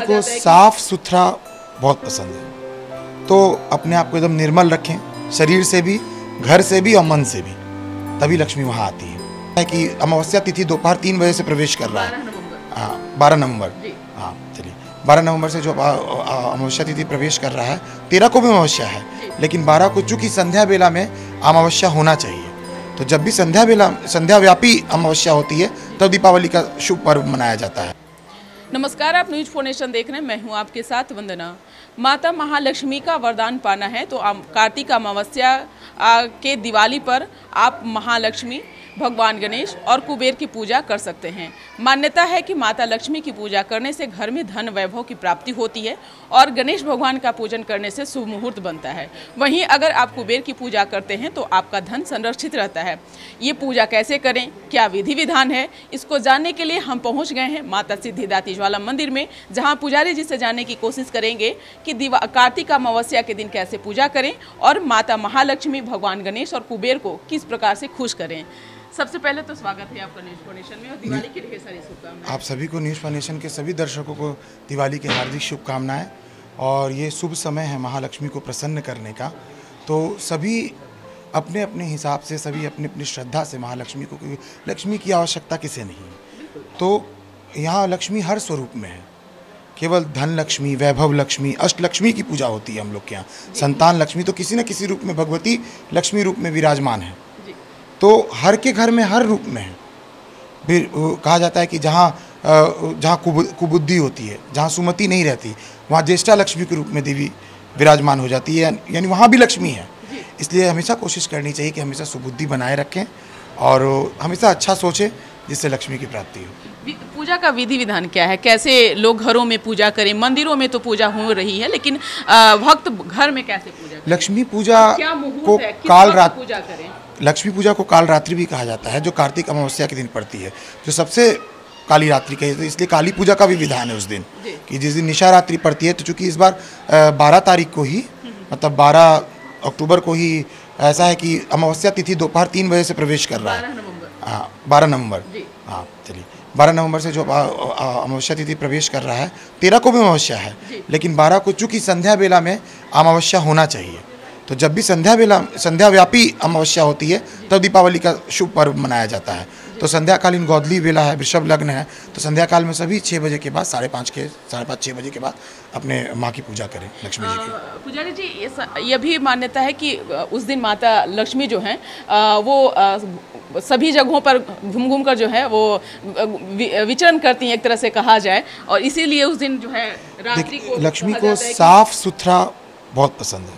को साफ सुथरा बहुत पसंद है, तो अपने आप को एकदम निर्मल रखें, शरीर से भी, घर से भी और मन से भी, तभी लक्ष्मी वहाँ आती है। कि अमावस्या तिथि दोपहर 3 बजे से प्रवेश कर रहा है। हाँ, 12 नवंबर। हाँ चलिए, 12 नवंबर से जो अमावस्या तिथि प्रवेश कर रहा है, 13 को भी अमावस्या है, लेकिन 12 को चूंकि संध्या बेला में अमावस्या होना चाहिए, तो जब भी संध्या व्यापी अमावस्या होती है तब दीपावली का शुभ पर्व मनाया जाता है। नमस्कार, आप न्यूज 4 नेशन देख रहे हैं। मैं हूं आपके साथ वंदना। माता महालक्ष्मी का वरदान पाना है तो कार्तिक अमावस्या के दिवाली पर आप महालक्ष्मी, भगवान गणेश और कुबेर की पूजा कर सकते हैं। मान्यता है कि माता लक्ष्मी की पूजा करने से घर में धन वैभव की प्राप्ति होती है और गणेश भगवान का पूजन करने से शुभ मुहूर्त बनता है। वहीं अगर आप कुबेर की पूजा करते हैं तो आपका धन संरक्षित रहता है। ये पूजा कैसे करें, क्या विधि विधान है, इसको जानने के लिए हम पहुंच गए हैं माता सिद्धिदात्री ज्वाला मंदिर में, जहां पुजारी जी से जानने की कोशिश करेंगे कि कार्तिक अमावस्या के दिन कैसे पूजा करें और माता महालक्ष्मी, भगवान गणेश और कुबेर को किस प्रकार से खुश करें। सबसे पहले तो स्वागत है आपका न्यूज 4 नेशन में और दिवाली की ढेर सारी शुभकामनाएं। आप सभी को न्यूज 4 नेशन के सभी दर्शकों को दिवाली की हार्दिक शुभकामनाएं। और ये शुभ समय है महालक्ष्मी को प्रसन्न करने का, तो सभी अपने अपने हिसाब से, सभी अपनी अपनी श्रद्धा से महालक्ष्मी को, क्योंकि लक्ष्मी की आवश्यकता किसे नहीं, तो यहाँ लक्ष्मी हर स्वरूप में है। केवल धन लक्ष्मी, वैभव लक्ष्मी, अष्ट लक्ष्मी की पूजा होती है हम लोग के यहाँ। संतान लक्ष्मी तो किसी न किसी रूप में भगवती लक्ष्मी रूप में विराजमान है, तो हर के घर में हर रूप में है। फिर कहा जाता है कि जहाँ कुबुद्धि होती है, जहाँ सुमति नहीं रहती, वहाँ ज्येष्ठा लक्ष्मी के रूप में देवी विराजमान हो जाती है, यानी वहाँ भी लक्ष्मी है। इसलिए हमेशा कोशिश करनी चाहिए कि हमेशा सुबुद्धि बनाए रखें और हमेशा अच्छा सोचें, जिससे लक्ष्मी की प्राप्ति हो। पूजा का विधि विधान क्या है, कैसे लोग घरों में पूजा करें? मंदिरों में तो पूजा हो रही है, लेकिन भक्त घर में कैसे पूजा करें? लक्ष्मी पूजा को लक्ष्मी पूजा को काल रात्रि भी कहा जाता है, जो कार्तिक अमावस्या के दिन पड़ती है, जो सबसे काली रात्रि कही, तो इसलिए काली पूजा का भी विधान है उस दिन, कि जिस दिन निशा रात्रि पड़ती है। तो चूंकि इस बार 12 तारीख को ही, मतलब 12 अक्टूबर को ही ऐसा है कि अमावस्या तिथि दोपहर 3 बजे से प्रवेश कर रहा है। हाँ, 12 नवंबर। हाँ चलिए, 12 नवंबर से जो अमावस्या तिथि प्रवेश कर रहा है, 13 को भी अमावस्या है, लेकिन 12 को चूंकि संध्या बेला में अमावस्या होना चाहिए, तो जब भी संध्या व्यापी अमावस्या होती है तब दीपावली का शुभ पर्व मनाया जाता है। तो संध्याकालीन गोधली बेला है, वृषभ लग्न है, तो संध्या काल में सभी 6 बजे के बाद, 5:30 6 बजे के बाद अपने माँ की पूजा करें, लक्ष्मी जी की। पुजारी जी, ये भी मान्यता है कि उस दिन माता लक्ष्मी जो हैं वो सभी जगहों पर घूम कर जो है वो विचरण करती हैं, एक तरह से कहा जाए, और इसीलिए उस दिन जो है रात्रि को लक्ष्मी को साफ सुथरा बहुत पसंद है,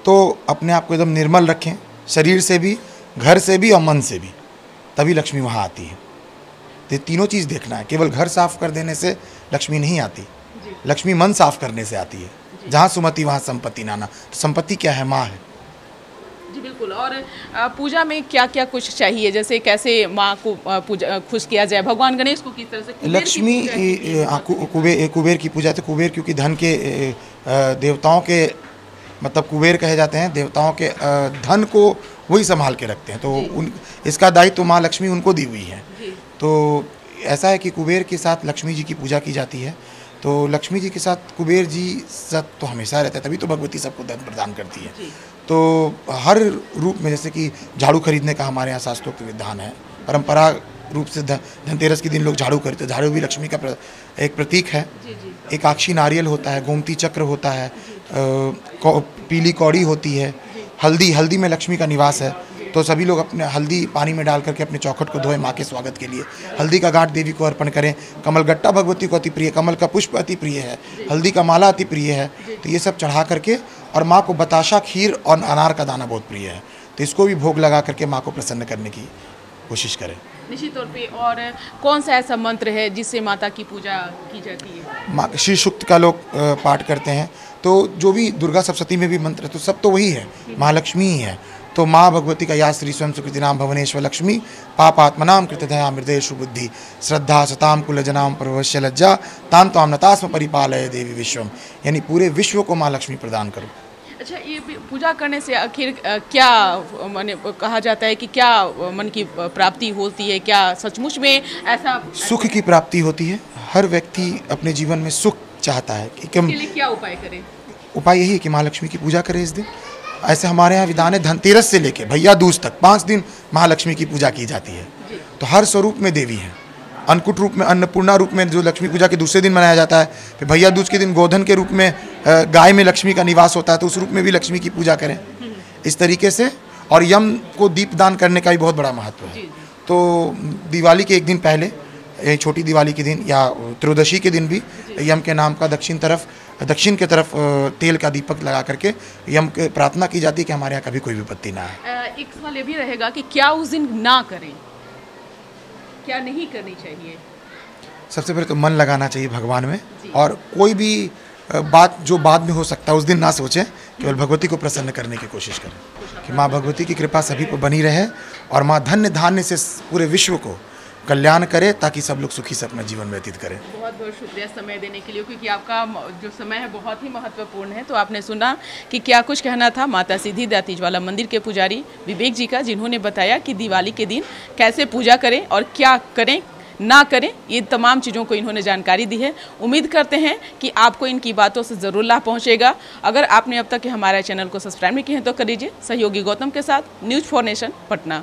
तो अपने आप को एकदम निर्मल रखें, शरीर से भी, घर से भी और मन से भी, तभी लक्ष्मी वहाँ आती है। तो तीनों चीज़ देखना है। केवल घर साफ कर देने से लक्ष्मी नहीं आती, लक्ष्मी मन साफ करने से आती है। जहाँ सुमति वहाँ संपत्ति नाना। तो संपत्ति क्या है? माँ है। जी बिल्कुल। और पूजा में क्या क्या कुछ चाहिए, जैसे कैसे माँ को पूजा खुश किया जाए, भगवान गणेश को किस तरह से? लक्ष्मी कुबेर की पूजा, तो कुबेर क्योंकि धन के देवताओं के, मतलब कुबेर कहे जाते हैं, देवताओं के धन को वही संभाल के रखते हैं, तो इसका दायित्व तो माँ लक्ष्मी उनको दी हुई है। तो ऐसा है कि कुबेर के साथ लक्ष्मी जी की पूजा की जाती है, तो लक्ष्मी जी के साथ कुबेर जी साथ तो हमेशा रहता है, तभी तो भगवती सबको धन प्रदान करती है। तो हर रूप में, जैसे कि झाड़ू खरीदने का हमारे यहाँ शास्त्रोक्त विधान है, परंपरा रूप से धनतेरस के दिन लोग झाड़ू खरीदते हैं। झाड़ू भी लक्ष्मी का एक प्रतीक है। एक आक्षी नारियल होता है, गोमती चक्र होता है, पीली कौड़ी होती है, हल्दी में लक्ष्मी का निवास है, तो सभी लोग अपने हल्दी पानी में डाल करके अपने चौखट को धोएं माँ के स्वागत के लिए। हल्दी का गांठ देवी को अर्पण करें। कमलगट्टा भगवती को अति प्रिय, कमल का पुष्प अति प्रिय है, हल्दी का माला अति प्रिय है, तो ये सब चढ़ा करके, और माँ को बताशा, खीर और अनार का दाना बहुत प्रिय है, तो इसको भी भोग लगा करके माँ को प्रसन्न करने की कोशिश करें निश्चित तौर पे। और कौन सा ऐसा मंत्र है जिससे माता की पूजा की जाती है? माँ श्री सूक्त का लोग पाठ करते हैं, तो जो भी दुर्गा सप्तशती में भी मंत्र है, तो सब तो वही है, महालक्ष्मी ही है। तो माँ भगवती का या श्री स्वयं सुकृति नाम भवनेश्वर लक्ष्मी पापात्मनाम कृतदया हृदयेषु बुद्धि श्रद्धा सताम कुलजनाम प्रभवश्य लज्जा ताम त्वाम नतास्म परिपालय देवी विश्वम, यानी पूरे विश्व को माँ लक्ष्मी प्रदान करो। अच्छा, ये पूजा करने से आखिर क्या माने कहा जाता है कि क्या मन की प्राप्ति होती है? क्या सचमुच में ऐसा सुख की प्राप्ति होती है? हर व्यक्ति अपने जीवन में सुख चाहता है कि इसके लिए क्या उपाय करें? उपाय यही है कि महालक्ष्मी की पूजा करें इस दिन। ऐसे हमारे यहाँ विधान है, धनतेरस से लेके भैया दूज तक 5 दिन महालक्ष्मी की पूजा की जाती है। तो हर स्वरूप में देवी हैं। अन्नकूट रूप में, अन्नपूर्णा रूप में जो लक्ष्मी पूजा के दूसरे दिन मनाया जाता है। फिर भैया दूज के दिन गोधन के रूप में गाय में लक्ष्मी का निवास होता है, तो उस रूप में भी लक्ष्मी की पूजा करें इस तरीके से। और यम को दीप दान करने का भी बहुत बड़ा महत्व है। तो दिवाली के एक दिन पहले, छोटी दिवाली के दिन या त्रयोदशी के दिन भी यम के नाम का दक्षिण के तरफ तेल का दीपक लगा करके यम के प्रार्थना की जाती है कि हमारे यहाँ कभी कोई विपत्ति ना आए। एक सवाल ये भी रहेगा कि क्या उस दिन ना करें, क्या नहीं करनी चाहिए? सबसे पहले तो मन लगाना चाहिए भगवान में, और कोई भी बात जो बाद में हो सकता है उस दिन ना सोचें, केवल भगवती को प्रसन्न करने की कोशिश करें कि माँ भगवती की कृपा सभी पर बनी रहे और माँ धन्य धान्य से पूरे विश्व को कल्याण करे, ताकि सब लोग सुखी से अपना जीवन व्यतीत करें। बहुत बहुत शुक्रिया समय देने के लिए, क्योंकि आपका जो समय है बहुत ही महत्वपूर्ण है। तो आपने सुना कि क्या कुछ कहना था माता सिद्धिदात्री ज्वाला मंदिर के पुजारी विवेक जी का, जिन्होंने बताया कि दिवाली के दिन कैसे पूजा करें और क्या करें ना करें, ये तमाम चीज़ों को इन्होंने जानकारी दी है। उम्मीद करते हैं कि आपको इनकी बातों से ज़रूर लाभ पहुंचेगा। अगर आपने अब तक हमारे चैनल को सब्सक्राइब नहीं किया है तो कर लीजिए। सहयोगी गौतम के साथ न्यूज़ फॉर नेशन, पटना।